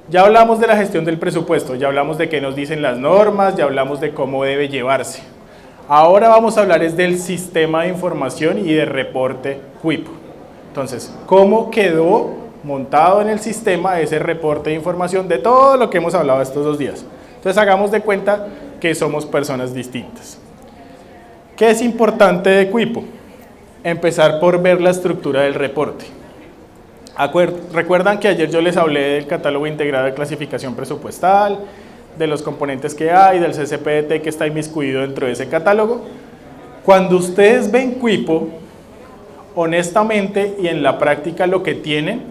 Ya hablamos de la gestión del presupuesto, ya hablamos de qué nos dicen las normas, ya hablamos de cómo debe llevarse. Ahora vamos a hablar es del sistema de información y de reporte Quipo. Entonces, ¿cómo quedó montado en el sistema ese reporte de información de todo lo que hemos hablado estos 2 días? Entonces, hagamos de cuenta que somos personas distintas. ¿Qué es importante de Quipo? Empezar por ver la estructura del reporte. Recuerdan que ayer yo les hablé del catálogo integrado de clasificación presupuestal, de los componentes que hay, del CCPDT que está inmiscuido dentro de ese catálogo. Cuando ustedes ven Quipo, honestamente y en la práctica lo que tienen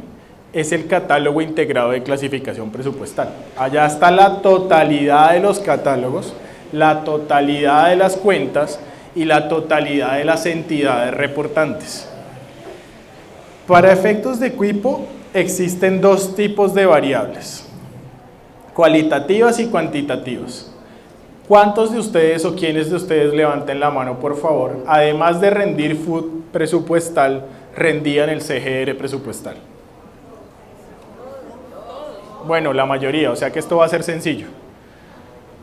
es el catálogo integrado de clasificación presupuestal. Allá está la totalidad de los catálogos, la totalidad de las cuentas y la totalidad de las entidades reportantes. Para efectos de Quipo existen 2 tipos de variables, cualitativas y cuantitativas. ¿Cuántos de ustedes o quiénes de ustedes, levanten la mano por favor, además de rendir FUT presupuestal, rendían el CGR presupuestal? Bueno, la mayoría, o sea que esto va a ser sencillo.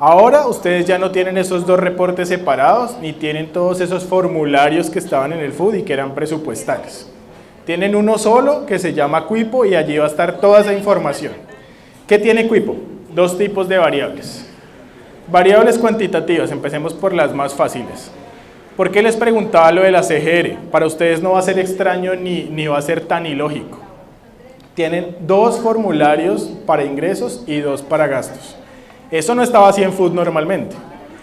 Ahora ustedes ya no tienen esos 2 reportes separados, ni tienen todos esos formularios que estaban en el FUT y que eran presupuestales. Tienen uno solo que se llama Quipo y allí va a estar toda esa información. ¿Qué tiene Quipo? 2 tipos de variables. Variables cuantitativas, empecemos por las más fáciles. ¿Por qué les preguntaba lo de la CGR? Para ustedes no va a ser extraño ni va a ser tan ilógico. Tienen 2 formularios para ingresos y 2 para gastos. Eso no estaba así en FUT normalmente.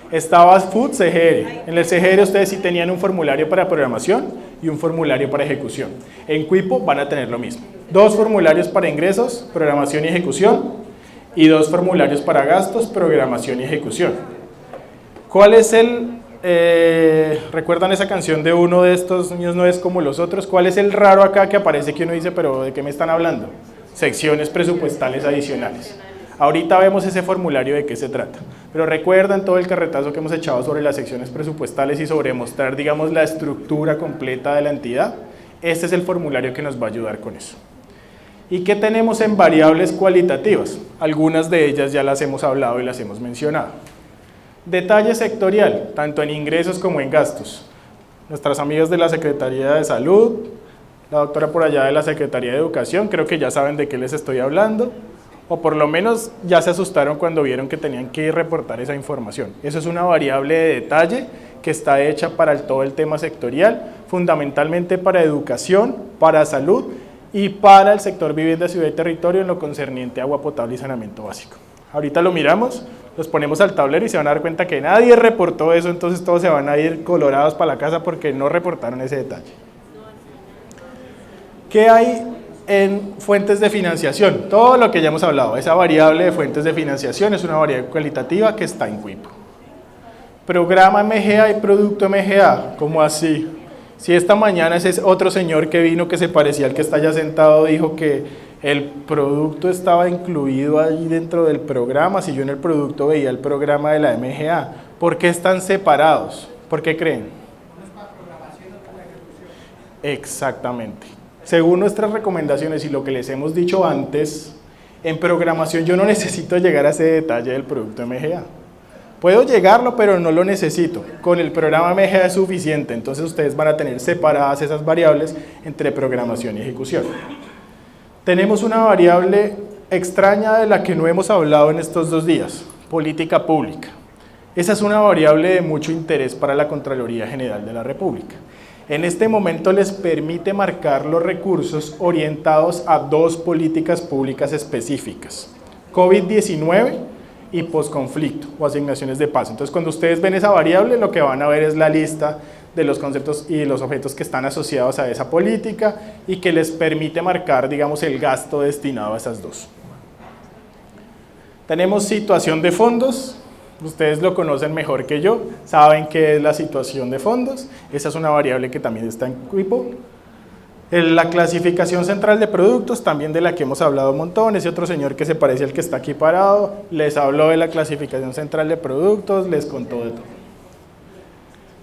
Estaba FUT CGR. En el CGR ustedes sí tenían un formulario para programación y un formulario para ejecución. En Quipo van a tener lo mismo. 2 formularios para ingresos, programación y ejecución, y 2 formularios para gastos, programación y ejecución. ¿Cuál es recuerdan esa canción de uno de estos niños no es como los otros? ¿Cuál es el raro acá que aparece que uno dice, pero ¿de qué me están hablando? Secciones presupuestales adicionales. Ahorita vemos ese formulario de qué se trata, pero recuerdan todo el carretazo que hemos echado sobre las secciones presupuestales y sobre mostrar, digamos, la estructura completa de la entidad. Este es el formulario que nos va a ayudar con eso. ¿Y qué tenemos en variables cualitativas? Algunas de ellas ya las hemos hablado y las hemos mencionado. Detalle sectorial, tanto en ingresos como en gastos. Nuestras amigas de la Secretaría de Salud, la doctora por allá de la Secretaría de Educación, creo que ya saben de qué les estoy hablando. O por lo menos ya se asustaron cuando vieron que tenían que reportar esa información. Eso es una variable de detalle que está hecha para todo el tema sectorial, fundamentalmente para educación, para salud y para el sector vivienda, ciudad y territorio en lo concerniente a agua potable y saneamiento básico. Ahorita lo miramos, los ponemos al tablero y se van a dar cuenta que nadie reportó eso, entonces todos se van a ir colorados para la casa porque no reportaron ese detalle. ¿Qué hay en fuentes de financiación? Todo lo que ya hemos hablado, esa variable de fuentes de financiación es una variable cualitativa que está en Quipo. Programa MGA y producto MGA, ¿cómo así? Si esta mañana ese otro señor que vino que se parecía al que está allá sentado dijo que el producto estaba incluido ahí dentro del programa, si yo en el producto veía el programa de la MGA, ¿por qué están separados? ¿Por qué creen? Exactamente. Según nuestras recomendaciones y lo que les hemos dicho antes, en programación yo no necesito llegar a ese detalle del producto MGA. Puedo llegarlo, pero no lo necesito. Con el programa MGA es suficiente, entonces ustedes van a tener separadas esas variables entre programación y ejecución. Tenemos una variable extraña de la que no hemos hablado en estos 2 días, política pública. Esa es una variable de mucho interés para la Contraloría General de la República. En este momento les permite marcar los recursos orientados a 2 políticas públicas específicas, COVID-19 y posconflicto o asignaciones de paz. Entonces, cuando ustedes ven esa variable, lo que van a ver es la lista de los conceptos y los objetos que están asociados a esa política y que les permite marcar, digamos, el gasto destinado a esas 2. Tenemos situación de fondos. Ustedes lo conocen mejor que yo, saben qué es la situación de fondos. Esa es una variable que también está en Quipo. La clasificación central de productos, también de la que hemos hablado un montón. Ese otro señor que se parece al que está aquí parado, les habló de la clasificación central de productos, les contó de todo.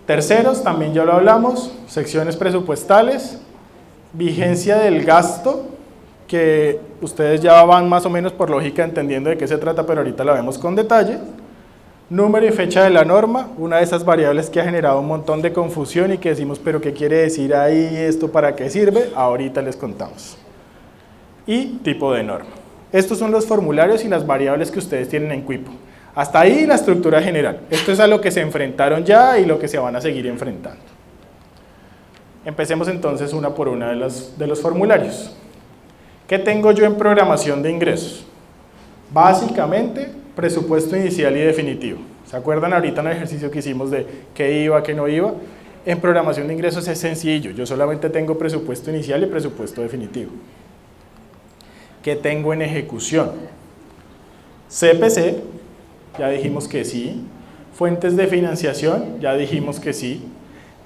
Terceros, también ya lo hablamos, secciones presupuestales, vigencia del gasto, que ustedes ya van más o menos por lógica entendiendo de qué se trata, pero ahorita la vemos con detalle. Número y fecha de la norma, una de esas variables que ha generado un montón de confusión y que decimos, pero ¿qué quiere decir ahí? ¿Esto para qué sirve? Ahorita les contamos. Y tipo de norma. Estos son los formularios y las variables que ustedes tienen en Quipo. Hasta ahí la estructura general. Esto es a lo que se enfrentaron ya y lo que se van a seguir enfrentando. Empecemos entonces una por una de los formularios. ¿Qué tengo yo en programación de ingresos? Básicamente, presupuesto inicial y definitivo. ¿Se acuerdan ahorita en el ejercicio que hicimos de qué iba, qué no iba? En programación de ingresos es sencillo. Yo solamente tengo presupuesto inicial y presupuesto definitivo. ¿Qué tengo en ejecución? CPC, ya dijimos que sí. Fuentes de financiación, ya dijimos que sí.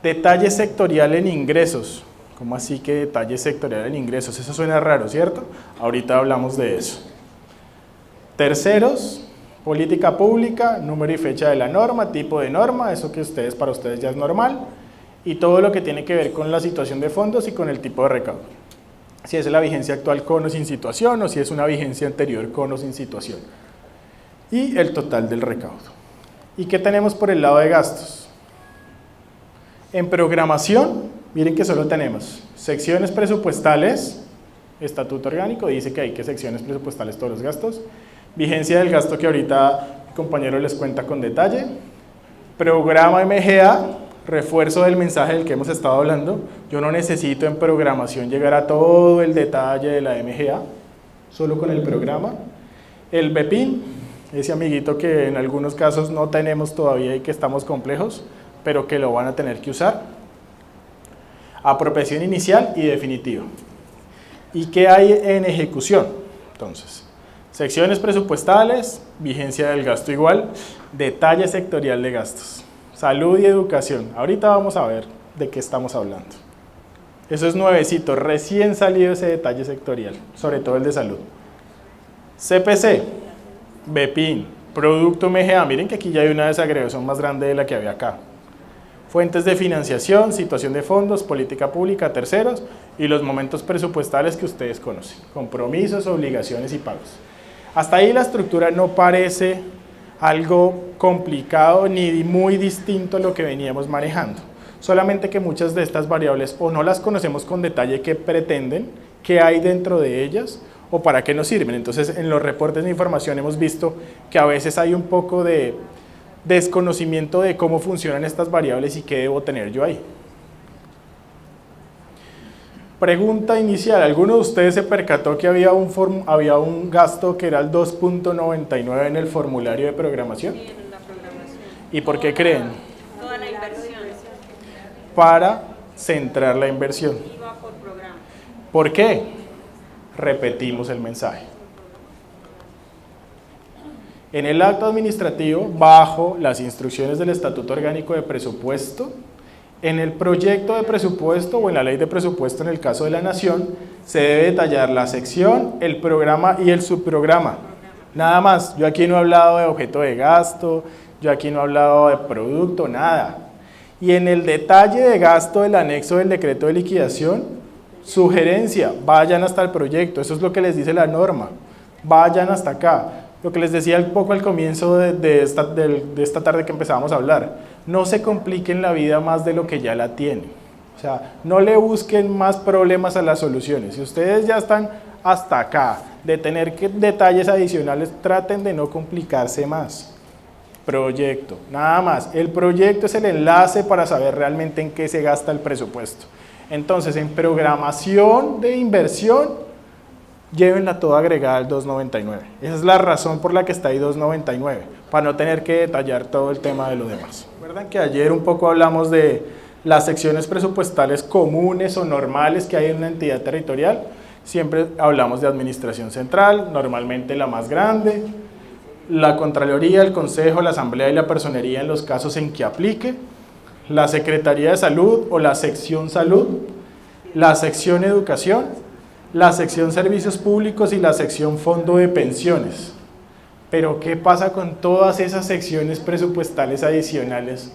Detalle sectorial en ingresos. ¿Cómo así que detalle sectorial en ingresos? Eso suena raro, ¿cierto? Ahorita hablamos de eso. Terceros, política pública, número y fecha de la norma, tipo de norma, eso que para ustedes ya es normal. Y todo lo que tiene que ver con la situación de fondos y con el tipo de recaudo. Si es la vigencia actual con o sin situación, o si es una vigencia anterior con o sin situación. Y el total del recaudo. ¿Y qué tenemos por el lado de gastos? En programación, miren que solo tenemos secciones presupuestales, estatuto orgánico, dice que hay que secciones presupuestales todos los gastos, vigencia del gasto que ahorita el compañero les cuenta con detalle, programa MGA, refuerzo del mensaje del que hemos estado hablando. Yo no necesito en programación llegar a todo el detalle de la MGA, solo con el programa. El BPIN, ese amiguito que en algunos casos no tenemos todavía y que estamos complejos, pero que lo van a tener que usar. Apropiación inicial y definitiva. ¿Y qué hay en ejecución? Entonces, secciones presupuestales, vigencia del gasto igual, detalle sectorial de gastos. Salud y educación. Ahorita vamos a ver de qué estamos hablando. Eso es nuevecito, recién salido ese detalle sectorial, sobre todo el de salud. CPC, BPIN, producto MGA. Miren que aquí ya hay una desagregación más grande de la que había acá. Fuentes de financiación, situación de fondos, política pública, terceros y los momentos presupuestales que ustedes conocen. Compromisos, obligaciones y pagos. Hasta ahí la estructura no parece algo complicado ni muy distinto a lo que veníamos manejando. Solamente que muchas de estas variables o no las conocemos con detalle qué pretenden, qué hay dentro de ellas o para qué nos sirven. Entonces, en los reportes de información hemos visto que a veces hay un poco de desconocimiento de cómo funcionan estas variables y qué debo tener yo ahí. Pregunta inicial, ¿alguno de ustedes se percató que había un gasto que era el 2.99 en el formulario de programación? Sí, en la programación. ¿Y por qué creen? Toda la inversión. Para centrar la inversión. Iba por programa. ¿Por qué? Repetimos el mensaje. En el acto administrativo, bajo las instrucciones del Estatuto Orgánico de Presupuesto, en el proyecto de presupuesto o en la ley de presupuesto en el caso de la Nación, se debe detallar la sección, el programa y el subprograma. Nada más, yo aquí no he hablado de objeto de gasto, yo aquí no he hablado de producto, nada. Y en el detalle de gasto del anexo del decreto de liquidación, sugerencia, vayan hasta el proyecto, eso es lo que les dice la norma, vayan hasta acá. Lo que les decía un poco al comienzo de esta tarde que empezábamos a hablar, no se compliquen la vida más de lo que ya la tienen. O sea, no le busquen más problemas a las soluciones. Si ustedes ya están hasta acá, de tener detalles adicionales, traten de no complicarse más. Proyecto, nada más. El proyecto es el enlace para saber realmente en qué se gasta el presupuesto. Entonces, en programación de inversión, llévenla toda agregada al 299. Esa es la razón por la que está ahí 299, para no tener que detallar todo el tema de lo demás. ¿Recuerdan que ayer un poco hablamos de las secciones presupuestales comunes o normales que hay en una entidad territorial? Siempre hablamos de administración central, normalmente la más grande, la Contraloría, el Consejo, la Asamblea y la Personería en los casos en que aplique, la Secretaría de Salud o la sección Salud, la sección Educación, la sección Servicios Públicos y la sección Fondo de Pensiones. Pero ¿qué pasa con todas esas secciones presupuestales adicionales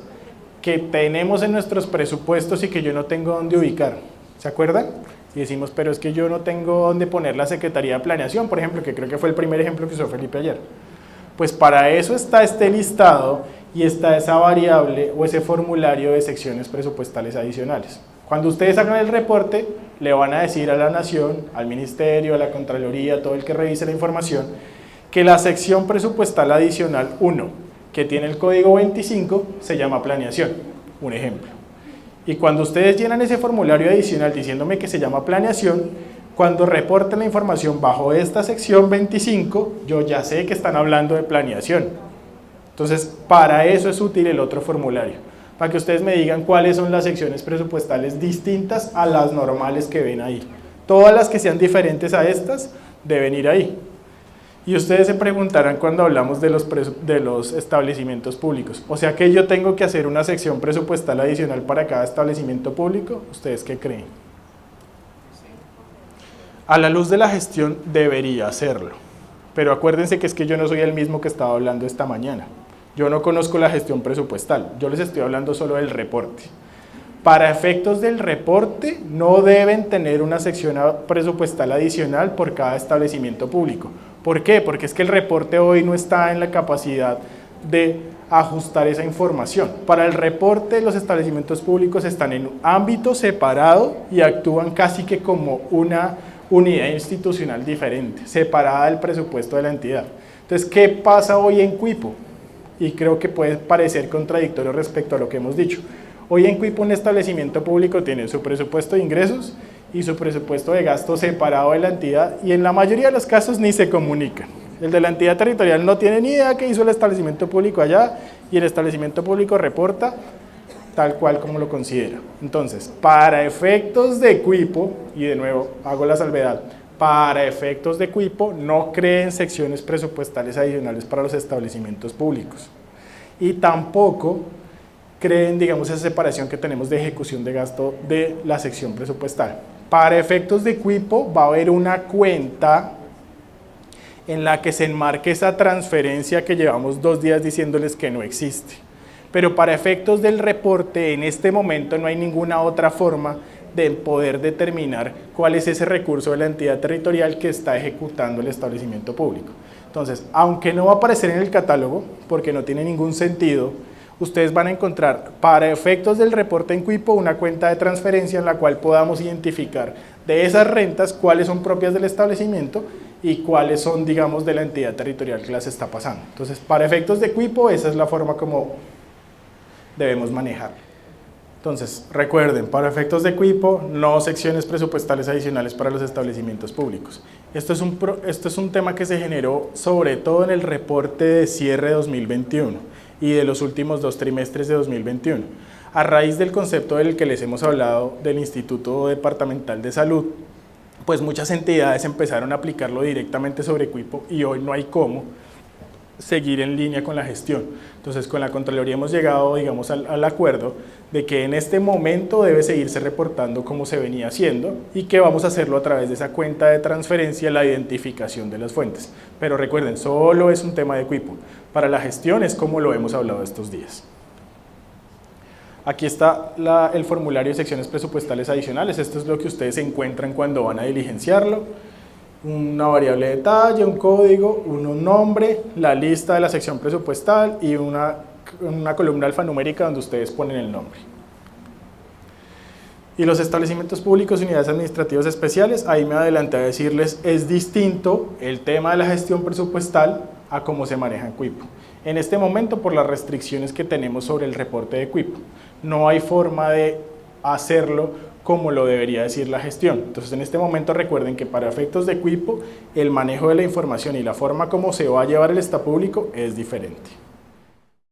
que tenemos en nuestros presupuestos y que yo no tengo dónde ubicar? ¿Se acuerdan? Y decimos, pero es que yo no tengo dónde poner la Secretaría de Planeación, por ejemplo, que creo que fue el primer ejemplo que usó Felipe ayer. Pues para eso está este listado y está esa variable o ese formulario de secciones presupuestales adicionales. Cuando ustedes hagan el reporte, le van a decir a la Nación, al Ministerio, a la Contraloría, a todo el que revise la información, que la sección presupuestal adicional 1, que tiene el código 25, se llama planeación, un ejemplo. Y cuando ustedes llenan ese formulario adicional diciéndome que se llama planeación, cuando reporten la información bajo esta sección 25, yo ya sé que están hablando de planeación. Entonces, para eso es útil el otro formulario, para que ustedes me digan cuáles son las secciones presupuestales distintas a las normales que ven ahí. Todas las que sean diferentes a estas deben ir ahí. Y ustedes se preguntarán cuando hablamos de los establecimientos públicos, o sea que yo tengo que hacer una sección presupuestal adicional para cada establecimiento público. ¿Ustedes qué creen? A la luz de la gestión debería hacerlo, pero acuérdense que es que yo no soy el mismo que estaba hablando esta mañana. Yo no conozco la gestión presupuestal, yo les estoy hablando solo del reporte. Para efectos del reporte no deben tener una sección presupuestal adicional por cada establecimiento público. ¿Por qué? Porque es que el reporte hoy no está en la capacidad de ajustar esa información. Para el reporte los establecimientos públicos están en un ámbito separado y actúan casi que como una unidad institucional diferente, separada del presupuesto de la entidad. Entonces, ¿qué pasa hoy en Cuipo? Y creo que puede parecer contradictorio respecto a lo que hemos dicho. Hoy en Cuipo un establecimiento público tiene su presupuesto de ingresos y su presupuesto de gastos separado de la entidad y en la mayoría de los casos ni se comunican. El de la entidad territorial no tiene ni idea qué hizo el establecimiento público allá y el establecimiento público reporta tal cual como lo considera. Entonces, para efectos de Cuipo, y de nuevo hago la salvedad, para efectos de Cuipo no creen secciones presupuestales adicionales para los establecimientos públicos y tampoco creen, digamos, esa separación que tenemos de ejecución de gasto de la sección presupuestal. Para efectos de Cuipo va a haber una cuenta en la que se enmarque esa transferencia que llevamos 2 días diciéndoles que no existe. Pero para efectos del reporte, en este momento no hay ninguna otra forma de poder determinar cuál es ese recurso de la entidad territorial que está ejecutando el establecimiento público. Entonces, aunque no va a aparecer en el catálogo, porque no tiene ningún sentido, ustedes van a encontrar para efectos del reporte en Cuipo una cuenta de transferencia en la cual podamos identificar de esas rentas cuáles son propias del establecimiento y cuáles son, digamos, de la entidad territorial que las está pasando. Entonces, para efectos de Cuipo, esa es la forma como debemos manejar. Entonces, recuerden, para efectos de Cuipo, no secciones presupuestales adicionales para los establecimientos públicos. Esto es un tema que se generó sobre todo en el reporte de cierre de 2021 y de los últimos 2 trimestres de 2021. A raíz del concepto del que les hemos hablado del Instituto Departamental de Salud, pues muchas entidades empezaron a aplicarlo directamente sobre Cuipo y hoy no hay cómo seguir en línea con la gestión. Entonces, con la Contraloría hemos llegado, digamos, al acuerdo de que en este momento debe seguirse reportando como se venía haciendo y que vamos a hacerlo a través de esa cuenta de transferencia, la identificación de las fuentes. Pero recuerden, solo es un tema de Cuipo. Para la gestión es como lo hemos hablado estos días. Aquí está el formulario de secciones presupuestales adicionales. Esto es lo que ustedes encuentran cuando van a diligenciarlo. Una variable de detalle, un código, un nombre, la lista de la sección presupuestal y una columna alfanumérica donde ustedes ponen el nombre. Y los establecimientos públicos y unidades administrativas especiales, ahí me adelanté a decirles, es distinto el tema de la gestión presupuestal a cómo se maneja en Cuipo. En este momento, por las restricciones que tenemos sobre el reporte de Cuipo, no hay forma de hacerlo como lo debería decir la gestión. Entonces, en este momento recuerden que para efectos de Cuipo, el manejo de la información y la forma como se va a llevar el estado público es diferente.